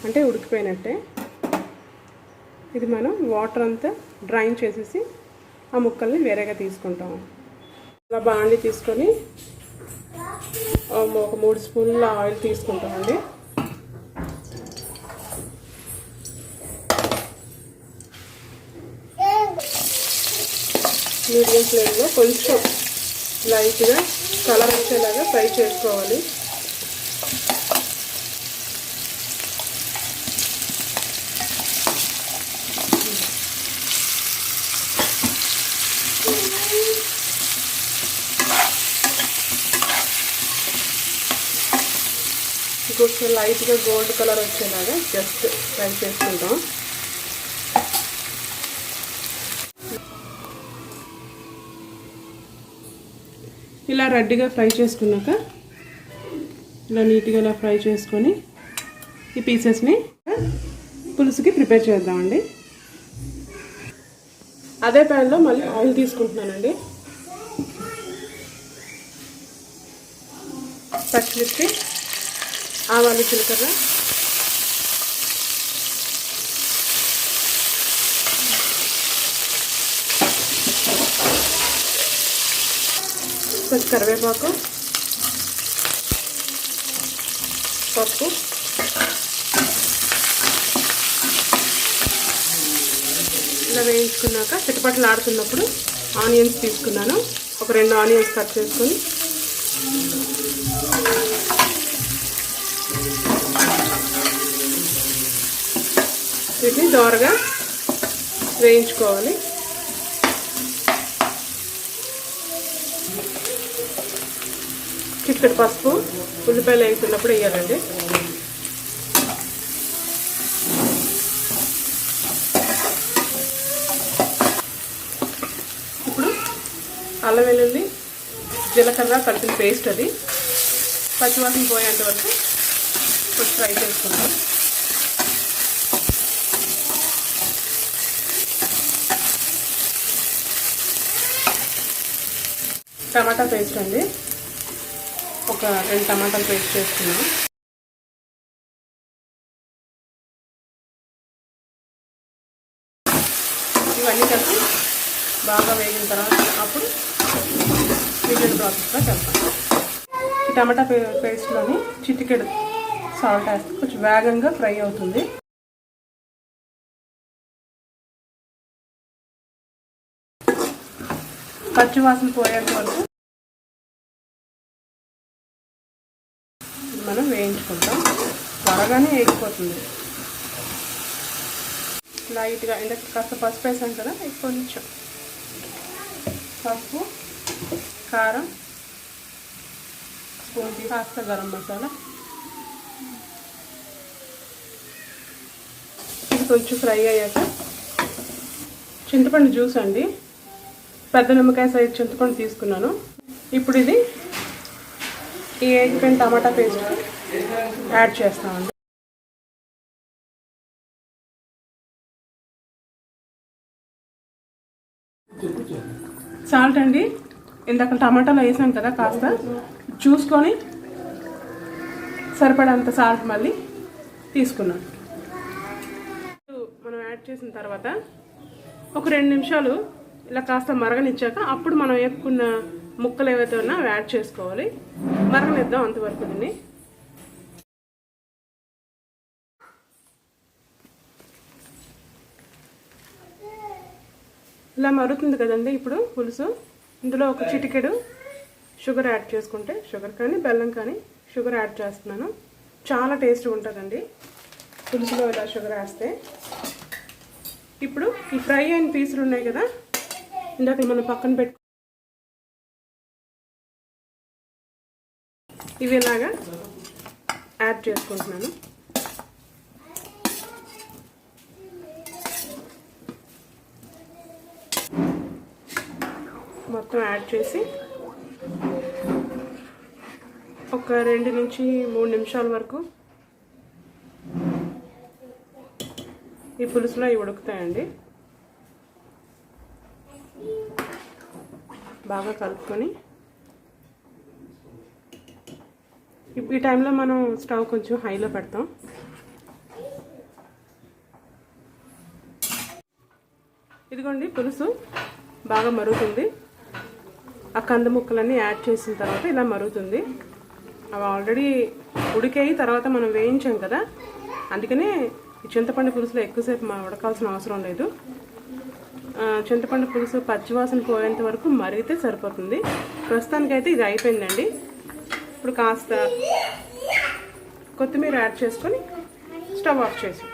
అంటే ఉడికిపోయినట్టే. ఇది మనం వాటర్ అంతా డ్రైన్ చేసేసి ఆ ముక్కల్ని వేరేగా తీసుకుంటాము. ఇలా బాండి తీసుకొని ఒక 3 స్పూన్ల ఆయిల్ తీసుకుంటామండి. మీడియం ఫ్లేమ్లో కొంచెం లైట్గా కలర్ వచ్చేలాగా ఫ్రై చేసుకోవాలి. కొంచెం లైట్గా గోల్డ్ కలర్ వచ్చేలాగా జస్ట్ ఫ్రై చేసుకుంటాం. ఇలా రెడ్గా ఫ్రై చేసుకున్నాక ఇలా నీట్గా ఇలా ఫ్రై చేసుకొని ఈ పీసెస్ని పులుసుకి ప్రిపేర్ చేద్దామండి. అదే ప్యాన్లో మళ్ళీ ఆయిల్ తీసుకుంటున్నానండి. పచ్చిమిర్చి, ఆవాలు, జీలకర్ర, కొంచెం కరివేపాకు, పప్పు, ఇలా వేయించుకున్నాక చిటపటలు ఆడుతున్నప్పుడు ఆనియన్స్ తీసుకున్నాను. ఒక 2 ఆనియన్స్ కట్ చేసుకొని వీటిని దోరగా వేయించుకోవాలి. చిటికెడు పసుపు ఉల్లిపాయలు వేస్తున్నప్పుడు వేయాలండి. ఇప్పుడు అల్లం వెల్లుల్లి జీలకర్ర కలిపిన పేస్ట్ అది పచ్చివాసన పోయేంత వరకు కొంచెం ఫ్రై చేసుకుంటాం. టమాటా పేస్ట్ అండి, ఒక 2 టమాటాలు పేస్ట్ చేసుకున్నాను. ఇవన్నీ కలిపి బాగా వేగిన తర్వాత అప్పుడు మిగిలిన ప్రాసెస్గా చెప్తాను. ఈ టమాటా పేస్ట్లోని చిటికెడు సాల్ట్ వేస్తే కొంచెం వేగంగా ఫ్రై అవుతుంది. పచ్చివాసన పోయేంత వరకు మనం వేయించుకుంటాం. త్వరగానే వేగిపోతుంది. లైట్గా ఇందాక కాస్త పసుపు వేసాం కదా, కొంచెం పసుపు, కారం, స్పూన్ కాస్త గరం మసాలా. ఇది కొంచెం ఫ్రై అయ్యాక చింతపండు జ్యూస్ అండి, పెద్ద నిమ్మకాయ సైజు చింతపండు తీసుకున్నాను. ఇప్పుడు ఇది ఈ వేగిపోయిన టమాటా పేస్ట్ యాడ్ చేస్తామండి. సాల్ట్ అండి, ఇందాక టమాటాలో వేసాను కదా, కాస్త చూసుకొని సరిపడంత సాల్ట్ మళ్ళీ తీసుకున్నాను. మనం యాడ్ చేసిన తర్వాత ఒక 2 నిమిషాలు ఇలా కాస్త మరగనిచ్చాక అప్పుడు మనం వేసుకున్న ముక్కలు ఏవైతే ఉన్నా అవి యాడ్ చేసుకోవాలి. మరగనిద్దాం అంతవరకు. దీన్ని ఇలా మరుగుతుంది కదండి ఇప్పుడు పులుసు. ఇందులో ఒక చిటికెడు షుగర్ యాడ్ చేసుకుంటే, షుగర్ కానీ బెల్లం కానీ షుగర్ యాడ్ చేస్తున్నాను. చాలా టేస్ట్గా ఉంటుందండి పులుసులో ఇలా షుగర్ వేస్తే. ఇప్పుడు ఈ ఫ్రై అయిన పీసులు ఉన్నాయి కదా, ఇందాక మనం పక్కన పెట్టు, ఇవి ఇలాగా యాడ్ చేసుకుంటున్నాను. మొత్తం యాడ్ చేసి ఒక 2 నుంచి 3 నిమిషాల వరకు ఈ పులుసులో ఇవి ఉడుకుతాయండి. బాగా కలుపుకొని ఈ టైంలో మనం స్టవ్ కొంచెం హైలో పెడతాం. ఇదిగోండి పులుసు బాగా మరుగుతుంది. ఆ కంద ముక్కలన్నీ యాడ్ చేసిన తర్వాత ఇలా మరుగుతుంది. అవి ఆల్రెడీ ఉడికాయి, తర్వాత మనం వేయించాం కదా, అందుకనే ఈ చింతపండు పులుసులో ఎక్కువసేపు ఉడకాల్సిన అవసరం లేదు. చింతపండు పులుసు పచ్చివాసన పోయేంత వరకు మరిగితే సరిపోతుంది. ప్రస్తుతానికైతే ఇది అయిపోయిందండి. ఇప్పుడు కాస్త కొత్తిమీర యాడ్ చేసుకొని స్టవ్ ఆఫ్ చేసి